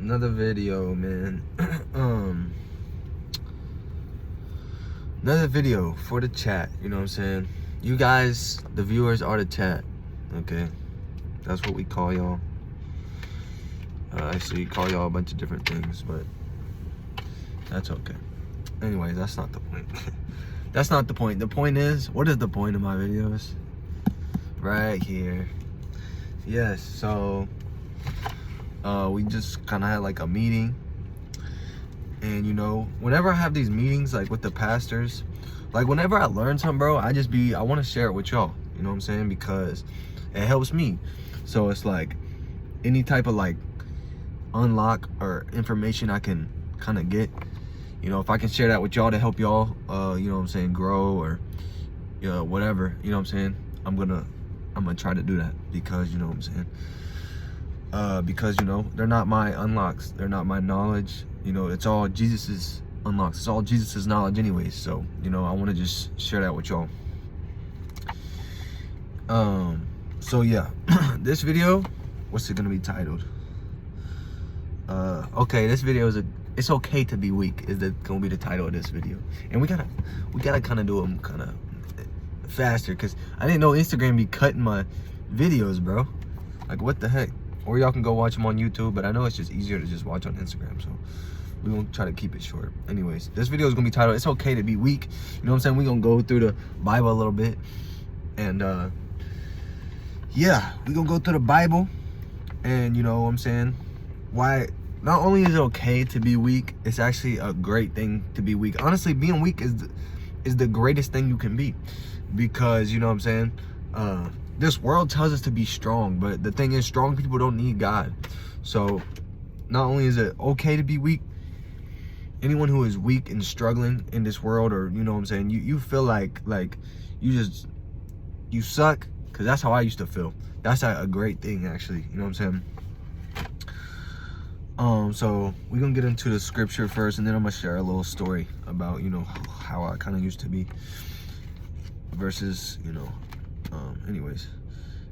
Another video, man. Another video for the chat, you know what I'm saying? You guys, the viewers, are the chat, okay? That's what we call y'all. Actually, call y'all a bunch of different things, but that's okay. Anyways, that's not the point. That's not the point. The point is, what is the point of my videos? Right here. Yes, so we just kind of had like a meeting, and you know, whenever I have these meetings like with the pastors, like whenever I learn something, bro, I want to share it with y'all, you know what I'm saying, because it helps me. So it's like any type of like unlock or information I can kind of get, you know, if I can share that with y'all to help y'all, you know what I'm saying, grow, or you know, whatever, you know what I'm saying, I'm gonna try to do that, because you know what I'm saying, because you know, they're not my unlocks, they're not my knowledge, you know, it's all Jesus's unlocks, it's all Jesus's knowledge anyways. So you know, I want to just share that with y'all. So yeah, this video, what's it gonna be titled? Okay, this video is it's okay to be weak is gonna be the title of this video, and we gotta kind of do them kind of faster, because I didn't know Instagram be cutting my videos, bro. Like, what the heck? Or y'all can go watch them on YouTube, but I know it's just easier to just watch on Instagram, so we're gonna try to keep it short. Anyways, this video is gonna be titled "It's Okay to Be Weak." You know what I'm saying? We're gonna go through the Bible a little bit, and yeah, we're gonna go through the Bible, and you know what I'm saying, why not only is it okay to be weak, it's actually a great thing to be weak. Honestly, being weak is the greatest thing you can be, because you know what I'm saying, this world tells us to be strong, but the thing is, strong people don't need God. So not only is it okay to be weak, anyone who is weak and struggling in this world, or you know what I'm saying, you feel like you suck, because that's how I used to feel. That's a great thing, actually, you know what I'm saying. So we're gonna get into the scripture first, and then I'm gonna share a little story about, you know, how I kind of used to be versus, you know, anyways,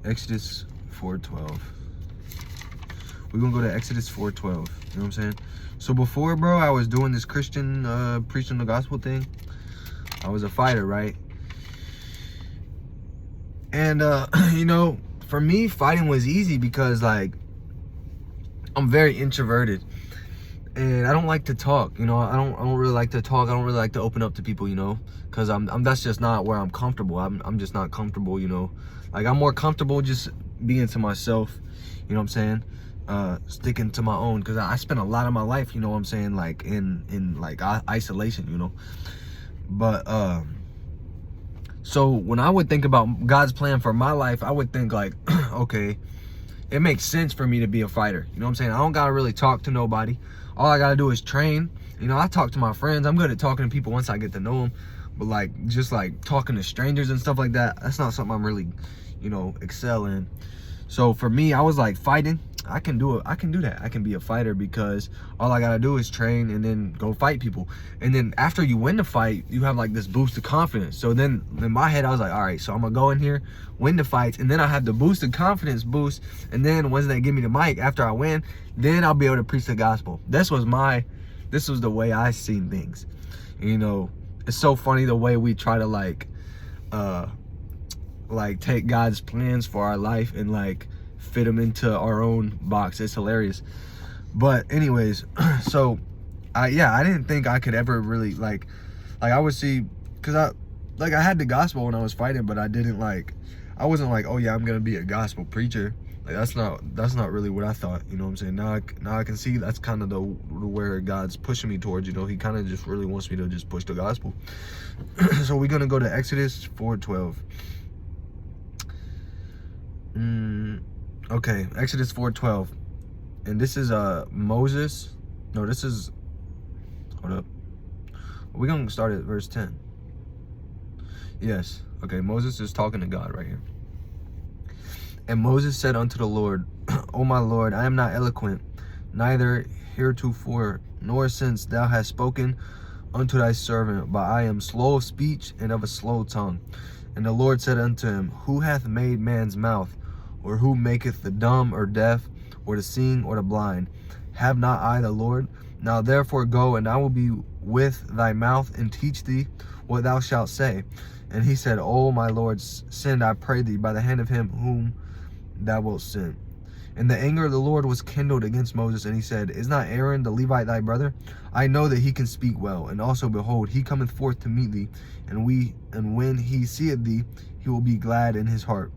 Exodus 4:12. We're gonna go to Exodus 4:12, you know what I'm saying. So before, bro, I was doing this Christian preaching the gospel thing. I was a fighter, right? And you know, for me, fighting was easy because like I'm very introverted, and I don't like to talk, you know. I don't really like to talk. I don't really like to open up to people, you know, because that's just not where I'm comfortable. I'm just not comfortable, you know. Like, I'm more comfortable just being to myself, you know what I'm saying, sticking to my own, because I spent a lot of my life, you know what I'm saying, like in like isolation, you know. But so when I would think about God's plan for my life, I would think like, okay, it makes sense for me to be a fighter. You know what I'm saying? I don't gotta really talk to nobody. All I gotta do is train. You know, I talk to my friends. I'm good at talking to people once I get to know them. But like, just like talking to strangers and stuff like that, that's not something I'm really, you know, excel in. So for me, I was like, fighting, I can do it. I can do that. I can be a fighter, because all I gotta do is train and then go fight people. And then after you win the fight, you have like this boost of confidence. So then in my head, I was like, all right, so I'm gonna go in here, win the fights, and then I have the boosted confidence boost. And then once they give me the mic after I win, then I'll be able to preach the gospel. This was the way I seen things. You know, it's so funny the way we try to like take God's plans for our life and like fit them into our own box. It's hilarious. But anyways, so I didn't think I could ever really like I would see, because I had the gospel when I was fighting, but I wasn't like, oh yeah, I'm gonna be a gospel preacher. Like, that's not really what I thought, you know what I'm saying. Now I can see that's kind of the where God's pushing me towards, you know. He kind of just really wants me to just push the gospel. So we're gonna go to Exodus 4:12. Okay, Exodus 4:12, and this is Moses. No, this is, hold up, we're gonna start at verse 10. Yes, okay, Moses is talking to God right here. And Moses said unto the Lord, O my Lord, I am not eloquent, neither heretofore, nor since thou hast spoken unto thy servant, but I am slow of speech and of a slow tongue. And the Lord said unto him, Who hath made man's mouth? Or who maketh the dumb or deaf, or the seeing or the blind? Have not I the Lord? Now therefore go, and I will be with thy mouth, and teach thee what thou shalt say. And he said, O my Lord, send, I pray thee, by the hand of him whom thou wilt send. And the anger of the Lord was kindled against Moses, and he said, Is not Aaron the Levite thy brother? I know that he can speak well. And also, behold, he cometh forth to meet thee, and when he seeth thee, he will be glad in his heart.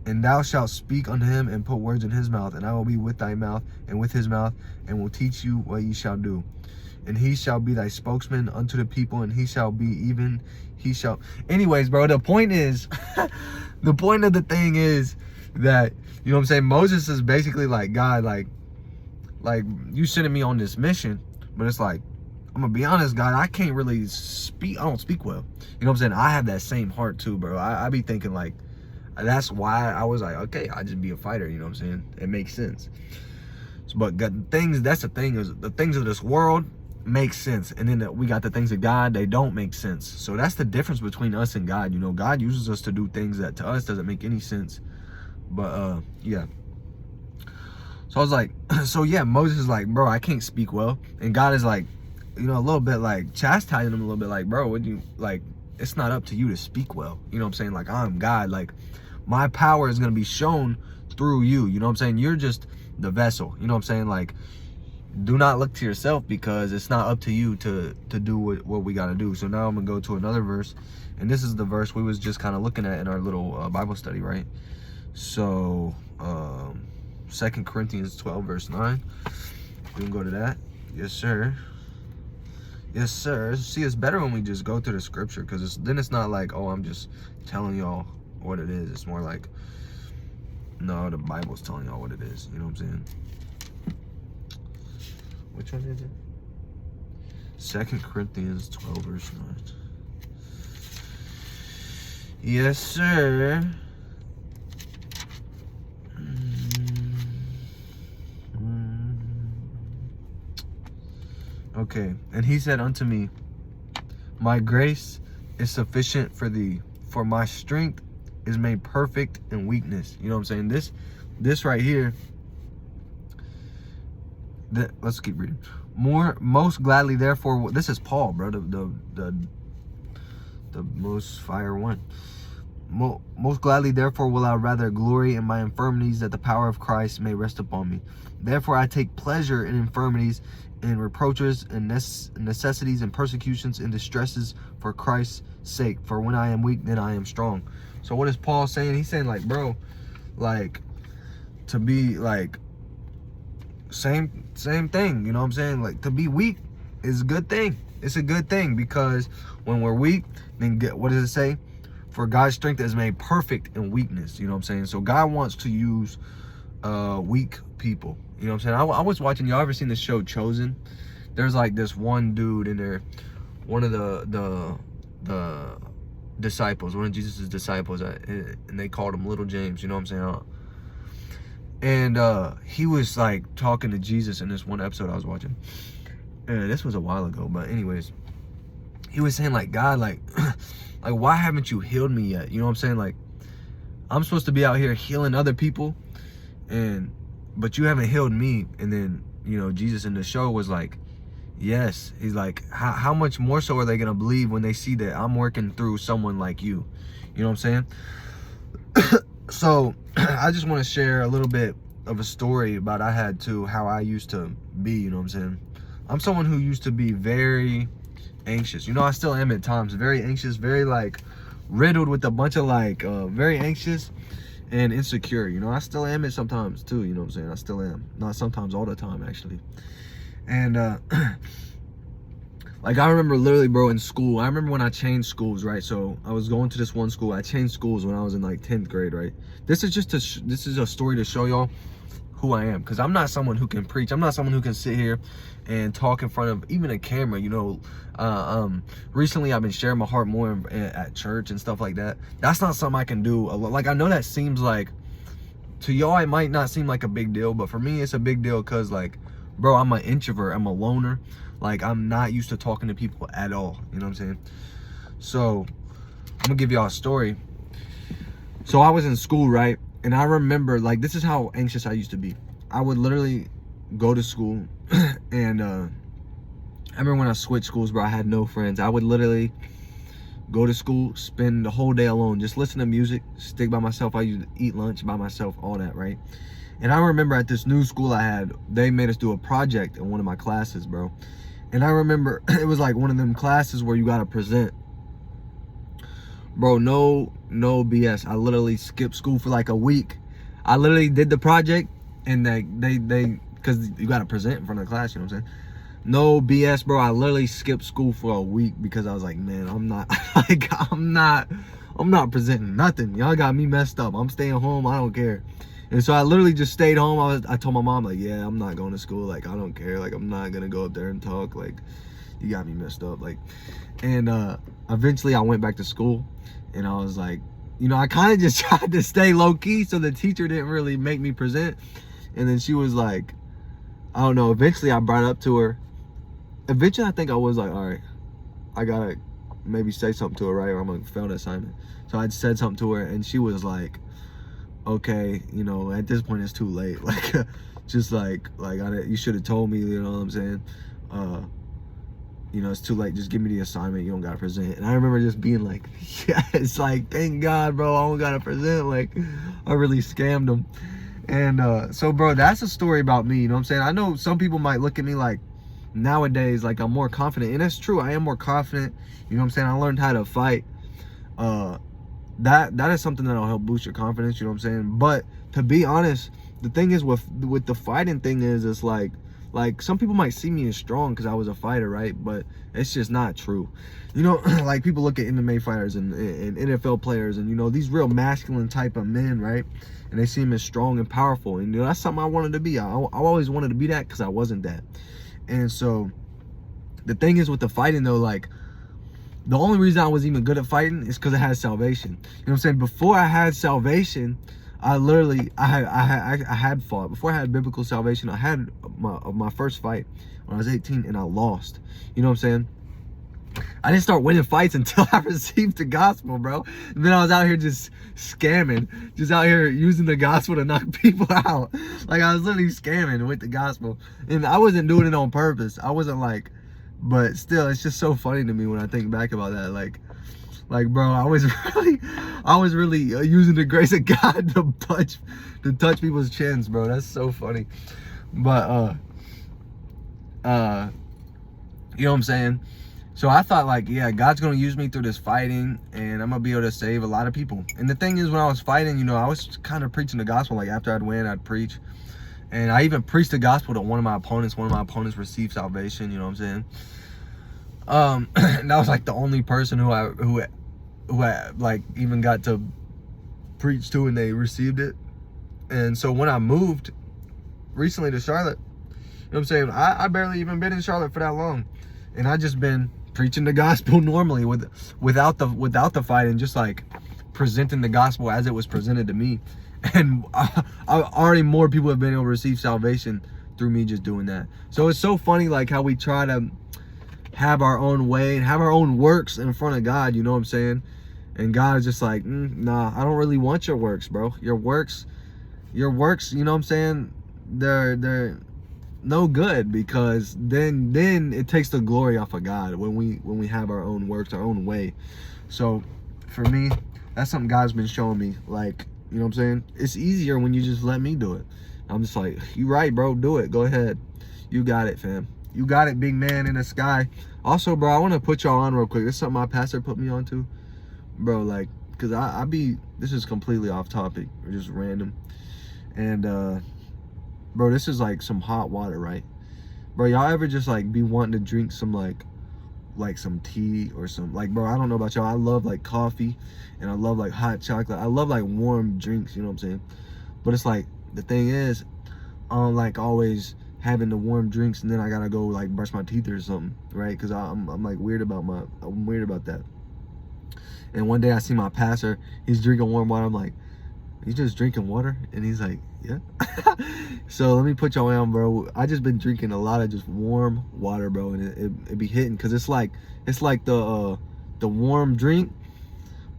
And thou shalt speak unto him, and put words in his mouth, and I will be with thy mouth, and with his mouth, and will teach you what ye shall do. And he shall be thy spokesman unto the people, and he shall be even, he shall... Anyways, bro, the point is, the point of the thing is that, you know what I'm saying, Moses is basically like, God, like you sending me on this mission, but it's like, I'm gonna be honest, God, I can't really speak, I don't speak well. You know what I'm saying? I have that same heart too, bro. I be thinking like, that's why I was like, okay, I'll just be a fighter, you know what I'm saying? It makes sense. But that's the thing, is the things of this world make sense, and then we got the things of God, they don't make sense. So that's the difference between us and God. You know, God uses us to do things that to us doesn't make any sense. But yeah, so I was like, so yeah, Moses is like, bro, I can't speak well, and God is like, you know, a little bit like chastising him a little bit, like, bro, would you, like, it's not up to you to speak well, you know what I'm saying? Like, I'm God, like, my power is gonna be shown through you, you know what I'm saying? You're just the vessel, you know what I'm saying? Like, do not look to yourself, because it's not up to you to do what we got to do. So now I'm gonna go to another verse, and this is the verse we was just kind of looking at in our little Bible study, right? So 2 Corinthians 12 verse 9, we can go to that. Yes sir, yes sir. See, it's better when we just go to the scripture, because then it's not like, oh, I'm just telling y'all what it is. It's more like, no, the Bible's telling y'all what it is, you know what I'm saying? Which one is it? 2 Corinthians 12 verse 9. Yes sir. Okay, and he said unto me, my grace is sufficient for thee, for my strength is made perfect in weakness. You know what I'm saying? This right here, let's keep reading. Most gladly, therefore, this is Paul, bro, the most fire one. Most gladly, therefore, will I rather glory in my infirmities, that the power of Christ may rest upon me. Therefore, I take pleasure in infirmities, in reproaches, and necessities, and persecutions, and distresses for Christ's sake. For when I am weak, then I am strong. So what is Paul saying? He's saying, like, bro, like, to be like, same thing, you know what I'm saying? Like, to be weak is a good thing. It's a good thing, because when we're weak, then what does it say? For God's strength is made perfect in weakness. You know what I'm saying? So God wants to use weak people. You know what I'm saying? I was watching, y'all ever seen the show Chosen? There's like this one dude in there, one of the disciples, one of Jesus' disciples, and they called him Little James, you know what I'm saying? And he was like talking to Jesus in this one episode I was watching. And this was a while ago, but anyways, he was saying, like, God, like, like, why haven't you healed me yet? You know what I'm saying? Like, I'm supposed to be out here healing other people, but you haven't healed me. And then, you know, Jesus in the show was like, yes. He's like, how much more so are they gonna believe when they see that I'm working through someone like you? You know what I'm saying? So I just want to share a little bit of a story about how I used to be. You know what I'm saying? I'm someone who used to be very anxious. You know, I still am at times, very anxious, very like riddled with a bunch of like very anxious and insecure. You know, I still am it sometimes too, you know what I'm saying? I still am. Not sometimes, all the time actually. And like, I remember literally, bro, in school, I remember when I changed schools, right? So I was going to this one school. I changed schools when I was in like 10th grade, right? This is just this is a story to show y'all who I am, because I'm not someone who can preach. I'm not someone who can sit here and talk in front of even a camera, you know. Recently I've been sharing my heart more at church and stuff like that. That's not something I can do. Like, I know that seems like, to y'all it might not seem like a big deal, but for me it's a big deal, because, like, bro, I'm an introvert, I'm a loner. Like, I'm not used to talking to people at all, you know what I'm saying? So I'm gonna give y'all a story. So I was in school, right? And I remember, like, this is how anxious I used to be. I would literally go to school. And I remember when I switched schools, bro, I had no friends. I would literally go to school, spend the whole day alone, just listen to music, stick by myself. I used to eat lunch by myself, all that, right? And I remember at this new school I had, they made us do a project in one of my classes, bro. And I remember it was like one of them classes where you gotta present. Bro, no BS. I literally skipped school for like a week. I literally did the project, and they because you gotta present in front of the class, you know what I'm saying? No BS, bro. I literally skipped school for a week because I was like, man, I'm not like I'm not presenting nothing. Y'all got me messed up. I'm staying home. I don't care. And so I literally just stayed home. I told my mom, like, yeah, I'm not going to school. Like, I don't care. Like, I'm not gonna go up there and talk. Like, you got me messed up. Like, and eventually I went back to school, and I was like, you know, I kind of just tried to stay low key so the teacher didn't really make me present. And then she was like, I don't know. Eventually I brought it up to her. Eventually I think I was like, all right, I gotta maybe say something to her, right? Or I'm gonna fail the assignment. So I said something to her, and she was like, okay, you know, at this point it's too late. Like, just like you should have told me, you know what I'm saying? You know, it's too late. Just give me the assignment. You don't gotta present. And I remember just being like, yes, like, thank God, bro, I don't gotta present. Like, I really scammed them. And so, bro, that's a story about me. You know what I'm saying? I know some people might look at me like, nowadays, like, I'm more confident, and that's true. I am more confident. You know what I'm saying? I learned how to fight. That is something that'll help boost your confidence. You know what I'm saying? But to be honest, the thing is with the fighting thing is, it's like some people might see me as strong because I was a fighter, right? But it's just not true. You know, like, people look at MMA fighters and NFL players, and, you know, these real masculine type of men, right? And they see them as strong and powerful, and, you know, that's something I wanted to be. I always wanted to be that because I wasn't that. And so the thing is with the fighting though, like, the only reason I was even good at fighting is because I had salvation. You know what I'm saying? Before I had salvation, I had fought. Before I had biblical salvation, I had my first fight when I was 18, and I lost. You know what I'm saying? I didn't start winning fights until I received the gospel, bro. And then I was out here just scamming, just out here using the gospel to knock people out. Like, I was literally scamming with the gospel, and I wasn't doing it on purpose. I wasn't like, but still, it's just so funny to me when I think back about that. Like, bro, I was really using the grace of God to touch people's chins, bro. That's so funny. But you know what I'm saying? So I thought, like, yeah, God's gonna use me through this fighting, and I'm gonna be able to save a lot of people. And the thing is, when I was fighting, you know, I was kind of preaching the gospel. Like, after I'd win, I'd preach. And I even preached the gospel to one of my opponents. One of my opponents received salvation, you know what I'm saying? And that was like the only person who I like even got to preach to, and they received it. And so when I moved recently to Charlotte, you know what I'm saying, I barely even been in Charlotte for that long, and I just been preaching the gospel normally without the fighting, just like presenting the gospel as it was presented to me. And already more people have been able to receive salvation through me just doing that. So it's so funny, like, how we try to have our own way and have our own works in front of God, you know what I'm saying? And God is just like, nah, I don't really want your works, bro. Your works, you know what I'm saying? They're no good, because then it takes the glory off of God when we have our own works, our own way. So for me, that's something God's been showing me, like, you know what I'm saying? It's easier when you just let me do it. I'm just like, you right, bro, do it. Go ahead. You got it, fam. You got it, big man in the sky. Also, bro, I want to put y'all on real quick. This is something my pastor put me on to. Bro, like, because this is completely off topic, or just random. And, bro, this is like some hot water, right? Bro, y'all ever just like be wanting to drink some like some tea or some, like, bro, I don't know about y'all, I love like coffee, and I love like hot chocolate. I love like warm drinks, you know what I'm saying? But it's like, the thing is, like, always having the warm drinks, and then I gotta go like brush my teeth or something, right? Because I'm like I'm weird about that. And one day I see my pastor, he's drinking warm water. I'm like, you just drinking water? And he's like, yeah. So let me put y'all on, bro. I just been drinking a lot of just warm water, bro, and it be hitting, because it's like the warm drink,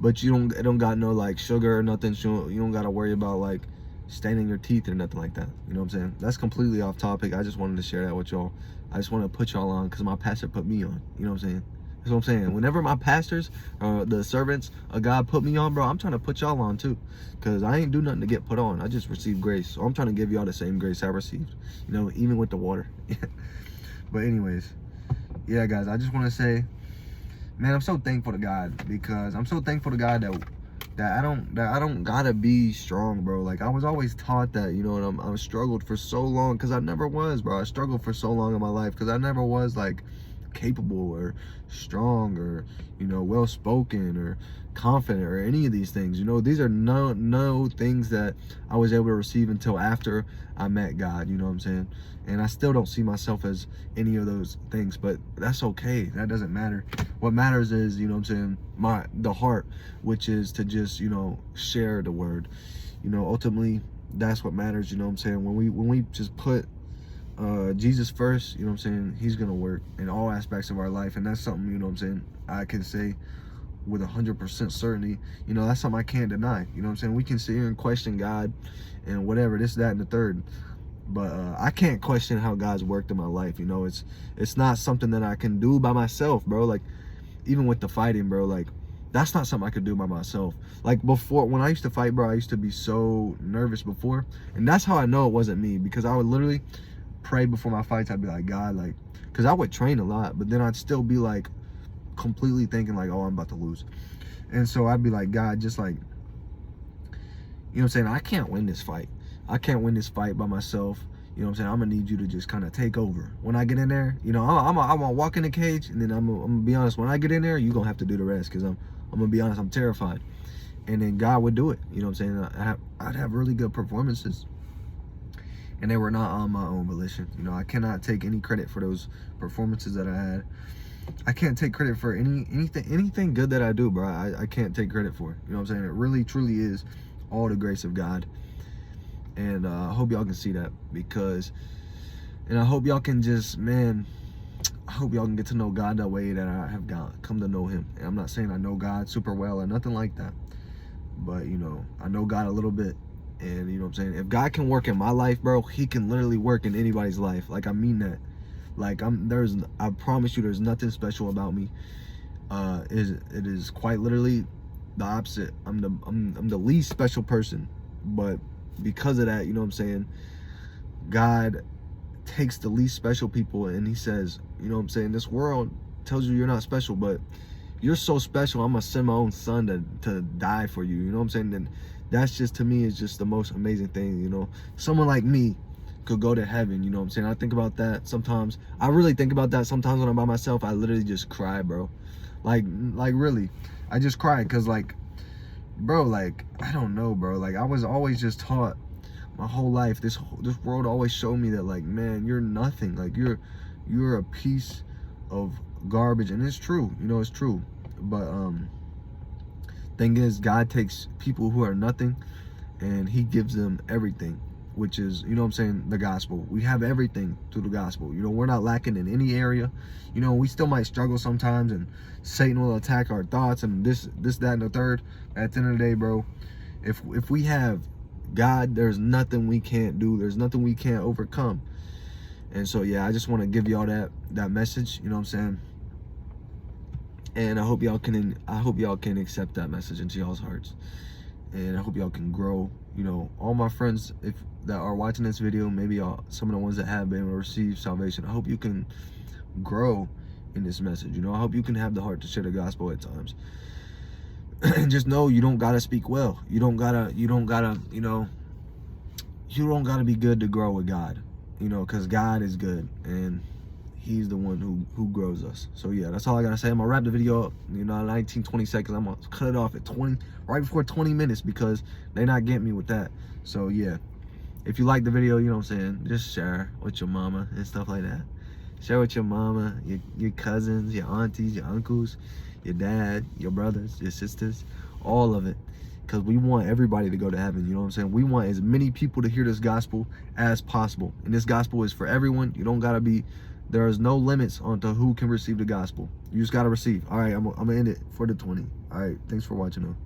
but it don't got no like sugar or nothing. So you don't gotta worry about like staining your teeth or nothing like that. You know what I'm saying? That's completely off topic. I just wanted to share that with y'all. I just want to put y'all on because my pastor put me on. You know what I'm saying? That's what I'm saying. Whenever my pastors, the servants of God put me on, bro, I'm trying to put y'all on too. Because I ain't do nothing to get put on. I just received grace. So I'm trying to give y'all the same grace I received. You know, even with the water. But anyways, yeah, guys, I just want to say, man, I'm so thankful to God, because I'm so thankful to God that I don't gotta be strong, bro. Like, I was always taught that, you know, and I struggled for so long, because I never was, bro. I struggled for so long in my life because I never was like capable or strong or, you know, well spoken or confident or any of these things. You know, these are no things that I was able to receive until after I met God. You know what I'm saying? And I still don't see myself as any of those things, but that's okay. That doesn't matter. What matters is, you know what I'm saying, the heart, which is to just, you know, share the word. You know, ultimately that's what matters. You know what I'm saying? When we just put Jesus first, you know what I'm saying, he's gonna work in all aspects of our life. And that's something, you know what I'm saying, I can say with 100% certainty. You know, that's something I can't deny. You know what I'm saying? We can sit here and question God and whatever, this, that, and the third, but I can't question how God's worked in my life. You know, it's not something that I can do by myself, bro. Like, even with the fighting, bro, like, that's not something I could do by myself. Like, before, when I used to fight, bro, I used to be so nervous before, and that's how I know it wasn't me, because I would literally pray before my fights. I'd be like, God, like, because I would train a lot, but then I'd still be like completely thinking like, oh, I'm about to lose. And so I'd be like, God, just like, you know what I'm saying, I can't win this fight. I can't win this fight by myself. You know what I'm saying? I'm gonna need you to just kind of take over. When I get in there, you know, I'm gonna walk in the cage, and then I'm gonna be honest, when I get in there, you're gonna have to do the rest, because I'm gonna be honest, I'm terrified. And then God would do it. You know what I'm saying? I'd have really good performances, and they were not on my own volition. You know, I cannot take any credit for those performances that I had. I can't take credit for anything good that I do, bro. I can't take credit for it. You know what I'm saying? It really, truly is all the grace of God. And I hope y'all can see that, and I hope y'all can just, man, I hope y'all can get to know God that way that I have come to know him. And I'm not saying I know God super well or nothing like that, but, you know, I know God a little bit. And, you know what I'm saying, if God can work in my life, bro, he can literally work in anybody's life. Like, I mean that. Like, I promise you, there's nothing special about me. It is quite literally the opposite. I'm the least special person, but because of that, you know what I'm saying, God takes the least special people and he says, you know what I'm saying, this world tells you you're not special, but you're so special, I'm gonna send my own son to die for you. You know what I'm saying? And that's just, to me, is just the most amazing thing. You know, someone like me could go to heaven. You know what I'm saying? I think about that sometimes. I really think about that sometimes when I'm by myself. I literally just cry, bro. Like really, I just cry, because, like, bro, like, I don't know, bro. Like, I was always just taught my whole life, this world always showed me that, like, man, you're nothing. Like, you're a piece of garbage. And it's true, you know, it's true. But thing is, God takes people who are nothing and he gives them everything, which is, you know what I'm saying, the gospel. We have everything through the gospel. You know, we're not lacking in any area. You know, we still might struggle sometimes, and Satan will attack our thoughts and this, that, and the third. At the end of the day, bro, if we have God, there's nothing we can't do. There's nothing we can't overcome. And so, yeah, I just want to give y'all that message, you know what I'm saying? And I hope y'all can accept that message into y'all's hearts. And I hope y'all can grow. You know, all my friends that are watching this video, maybe some of the ones that have been able to receive salvation, I hope you can grow in this message. You know, I hope you can have the heart to share the gospel at times. And just know, you don't gotta speak well. You don't gotta, you don't gotta be good to grow with God. You know, because God is good, and he's the one who grows us. So yeah, that's all I gotta say. I'm gonna wrap the video up, you know, 19, 20 seconds. I'm gonna cut it off at 20, right before 20 minutes, because they not getting me with that. So yeah, if you like the video, you know what I'm saying, just share with your mama and stuff like that. Share with your mama, your cousins, your aunties, your uncles, your dad, your brothers, your sisters, all of it. Because we want everybody to go to heaven, you know what I'm saying? We want as many people to hear this gospel as possible. And this gospel is for everyone. You don't gotta be, there is no limits on to who can receive the gospel. You just gotta receive. All right, I'm gonna end it for the 20. All right, thanks for watching though.